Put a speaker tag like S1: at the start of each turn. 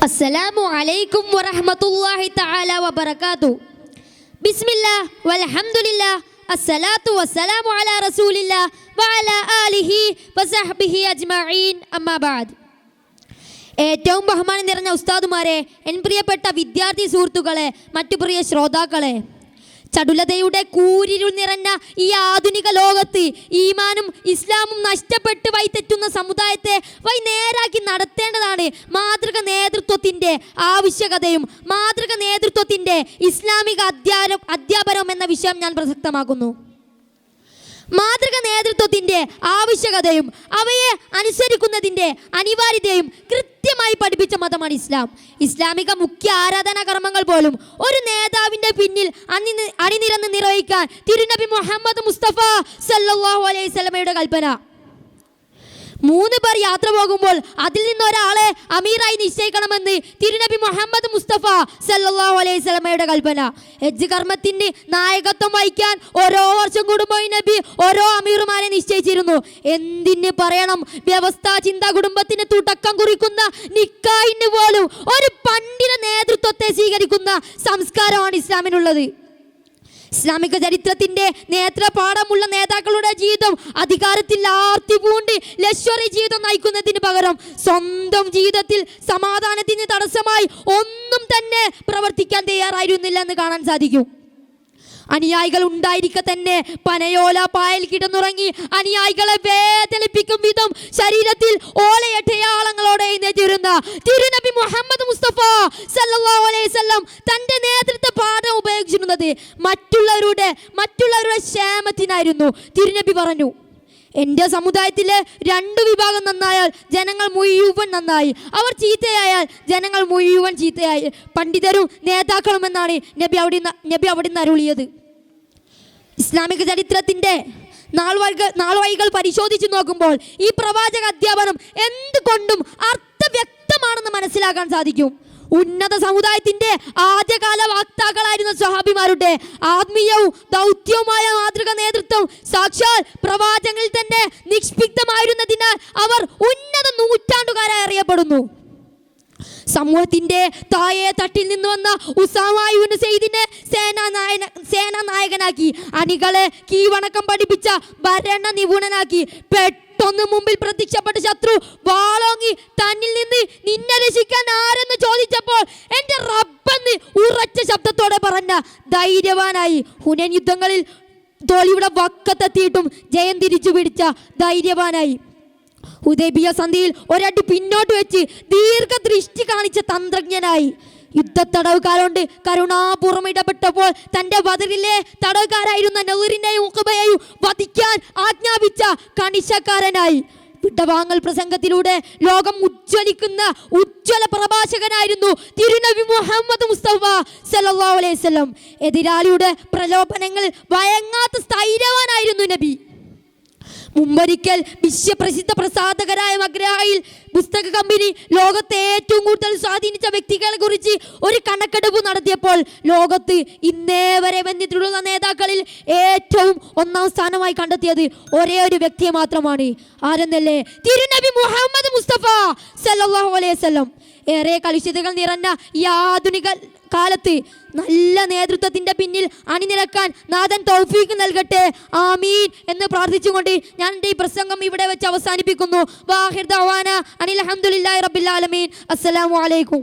S1: അസ്സലാമു അലൈക്കും വറഹ്മത്തുള്ളാഹി തആല വബറകാതുഹു. ബിസ്മില്ലാഹ് വൽഹംദുലില്ലാഹ് അസ്സലാത്തു വസ്സലാമു അലാ റസൂലില്ലാഹ് വഅലാ ആലിഹി വസഹ്ബിഹി അജ്മഈൻ. അമ്മാ ബഅദ്. ഏറ്റവും ബഹുമാനം നിറഞ്ഞ ഉസ്താദുമാരെ, എൻ പ്രിയപ്പെട്ട വിദ്യാർത്ഥി സുഹൃത്തുക്കളെ, മറ്റു പ്രിയ ശ്രോതാക്കളെ, ചടുലതയുടെ കൂരിരുൾ നിറഞ്ഞ ഈ ആധുനിക ലോകത്ത് ഈമാനും ഇസ്ലാമും നഷ്ടപ്പെട്ട് വഴിതെറ്റുന്ന സമുദായത്തെ നേരാക്കി നടത്തേണ്ടതാണ് മാതൃക നേതൃത്വത്തിൻ്റെ ആവശ്യകതയും മാതൃക നേതൃത്വത്തിൻ്റെ ഇസ്ലാമിക അധ്യാപനം എന്ന വിഷയം ഞാൻ പ്രസക്തമാക്കുന്നു. മാതൃക നേതൃത്വത്തിൻ്റെ ആവശ്യകതയും അവയെ അനുസരിക്കുന്നതിൻ്റെ അനിവാര്യതയും കൃത്യമായി പഠിപ്പിച്ച മതമാണ് ഇസ്ലാം. ഇസ്ലാമിക മുഖ്യ ആരാധനാ കർമ്മങ്ങൾ പോലും ഒരു നേതാവിൻ്റെ പിന്നിൽ അണിനിരന്ന് നിർവഹിക്കാൻ തിരുനബി മുഹമ്മദ് മുസ്തഫ സല്ലല്ലാഹു അലൈഹി വസല്ലമയുടെ കൽപ്പന. 3 പേർ യാത്ര പോകുമ്പോൾ അതിൽ നിന്ന് ഒരാളെ അമീറായി നിശ്ചയിക്കണമെന്ന് തിരുനബി മുഹമ്മദ് മുസ്തഫ സല്ലല്ലാഹു അലൈഹി വസല്ലമയുടെ കൽപ്പന. ഹജ്ജ് കർമ്മത്തിന് നായകത്വം വഹിക്കാൻ ഓരോ വർഷം കൂടുമ്പോൾ നബി ഓരോ അമീറുമാരെ നിശ്ചയിച്ചിരുന്നു. എന്തിന് പറയണം, വ്യവസ്ഥാ ചിന്താ കുടുംബത്തിന് തുടക്കം കുറിക്കുന്ന നിക്കാഹിന് പോലും ഒരു പണ്ഡിത നേതൃത്വത്തെ സ്വീകരിക്കുന്ന സംസ്കാരമാണ് ഇസ്ലാമിനുള്ളത്. ഇസ്ലാമിക ചരിത്രത്തിന്റെ നേത്രപാഠമുള്ള നേതാക്കളുടെ ജീവിതം അധികാരത്തിൽ ആർത്തി പൂണ്ട് ലഷ്വറി ജീവിതം നയിക്കുന്നതിന് പകരം സ്വന്തം ജീവിതത്തിൽ സമാധാനത്തിന് തടസ്സമായി ഒന്നും തന്നെ പ്രവർത്തിക്കാൻ തയ്യാറായിരുന്നില്ല എന്ന് കാണാൻ സാധിക്കും. അനുയായികൾ ഉണ്ടായിരിക്കെ തന്നെ പനയോല പായൽ കിടന്നുറങ്ങി അനുയായികളെ വേദനിപ്പിക്കും വിധം ശരീരത്തിൽ ഓലയടയാളങ്ങളോടെ എഴുന്നേറ്റിരുന്ന തിരുനബി മുഹമ്മദ് മുസ്തഫ സല്ലല്ലാഹു അലൈഹി വസല്ലം തന്റെ നേതൃത്വ പാഠം ഉപയോഗിച്ചിരുന്നത് മറ്റുള്ളവരുടെ ക്ഷേമത്തിനായിരുന്നു. തിരുനബി പറഞ്ഞു, എൻ്റെ സമുദായത്തിലെ 2 വിഭാഗം നന്നായാൽ ജനങ്ങൾ മുഴുവൻ നന്നായി, അവർ ചീത്തയായാൽ ജനങ്ങൾ മുഴുവൻ ചീത്തയായി, പണ്ഡിതരും നേതാക്കളും എന്നാണ് നബി അവിടെ അരുളിയത്. ഇസ്ലാമിക ചരിത്രത്തിൻ്റെ നാൾവഴികൾ പരിശോധിച്ചു നോക്കുമ്പോൾ ഈ പ്രവാചക അധ്യാപനം എന്തുകൊണ്ടും അർത്ഥവ്യക്തമാണെന്ന് മനസ്സിലാക്കാൻ സാധിക്കും. ഉന്നത സമുദായത്തിന്റെ ആദ്യകാല വക്താക്കളായിരുന്ന സ്വഹാബിമാരുടെ ആത്മീയവും ദൗത്യവുമായ മാതൃക നേതൃത്വം സാക്ഷാൽ പ്രവാചകനിൽ തന്നെ നിക്ഷിപ്തമായിരുന്നതിനാൽ അവർ ഉന്നത നൂറ്റാണ്ടുകാരായി അറിയപ്പെടുന്നു. സമൂഹത്തിന്റെ താഴെ തട്ടിൽ നിന്ന് വന്ന ഉസാമ ഇബ്നു സയ്യിദിനെ സേനാനായകനാക്കി അണികളെ കീഴ്വണക്കം പഠിപ്പിച്ച ഭരണ നിപുണനാക്കി പെട്ടെന്ന് മുമ്പിൽ പ്രത്യക്ഷപ്പെട്ട ശത്രു വാളോങ്ങി തന്നിൽ നിന്ന് നിന്നെ രക്ഷിക്കാൻ ആരെന്ന് ചോദിച്ചപ്പോൾ എൻ്റെ റബ്ബെന്ന് ഉറച്ച ശബ്ദത്തോടെ പറഞ്ഞ ധൈര്യവാനായി. ഹുനൈൻ യുദ്ധങ്ങളിൽ തോൽവിയുടെ വക്കത്തെത്തിയിട്ടും ജയം തിരിച്ചു പിടിച്ച ധൈര്യവാനായി. ഹുദൈബിയ സന്ധിയിൽ ഒരടി പിന്നോട്ട് വെച്ച് ദീർഘദൃഷ്ടി കാണിച്ച തന്ത്രജ്ഞനായി. യുദ്ധത്തടവുകാരോണ്ട് കരുണാപൂർവ്വം ഇടപെട്ടപ്പോൾ തൻ്റെ ബദറിലെ തടവുകാരായിരുന്ന നൗറിനെയും ഉഖബയെയും വധിക്കാൻ ആജ്ഞാപിച്ച കണിശക്കാരനായി. വിടവാങ്ങൽ പ്രസംഗത്തിലൂടെ ലോകം ഉജ്ജ്വലിക്കുന്ന ഉജ്ജ്വല പ്രഭാഷകനായിരുന്നു തിരുനബി മുഹമ്മദ് മുസ്തഫ സല്ലല്ലാഹു അലൈഹി വസല്ലം. എതിരാളിയുടെ പ്രലോഭനങ്ങൾ വഴങ്ങാത്ത സ്ഥൈര്യവാനായിരുന്നു നബി. മുമ്പൊരിക്കൽ വിശ്വപ്രസിദ്ധ പ്രസാധകരായ മഗ്രായിൽ പുസ്തക കമ്പനി ലോകത്തെ ഏറ്റവും കൂടുതൽ സ്വാധീനിച്ച വ്യക്തികളെ കുറിച്ച് ഒരു കണക്കെടുപ്പ് നടത്തിയപ്പോൾ ലോകത്ത് ഇന്നേ വരെ വന്നിട്ടുള്ള നേതാക്കളിൽ ഏറ്റവും 1ാം സ്ഥാനമായി കണ്ടെത്തിയത് ഒരേ ഒരു വ്യക്തിയെ മാത്രമാണ്. ആരെന്നല്ലേ? തിരുനബി മുഹമ്മദ് മുസ്തഫ സല്ലല്ലാഹു അലൈഹി വസല്ലം. ഏറെ കലുഷിതകൾ നിറഞ്ഞ ഈ ആധുനിക കാലത്ത് നല്ല നേതൃത്വത്തിൻ്റെ പിന്നിൽ അണിനിരക്കാൻ നാഥൻ തൗഫീഖ് നൽകട്ടെ, ആമീൻ എന്ന് പ്രാർത്ഥിച്ചുകൊണ്ട് ഞാൻ എൻ്റെ ഈ പ്രസംഗം ഇവിടെ വെച്ച് അവസാനിപ്പിക്കുന്നു. വാഹിർ ദഅവാന അനിൽ ഹംദുലില്ലാഹി റബ്ബിൽ ആലമീൻ. അസ്സലാമു അലൈക്കും.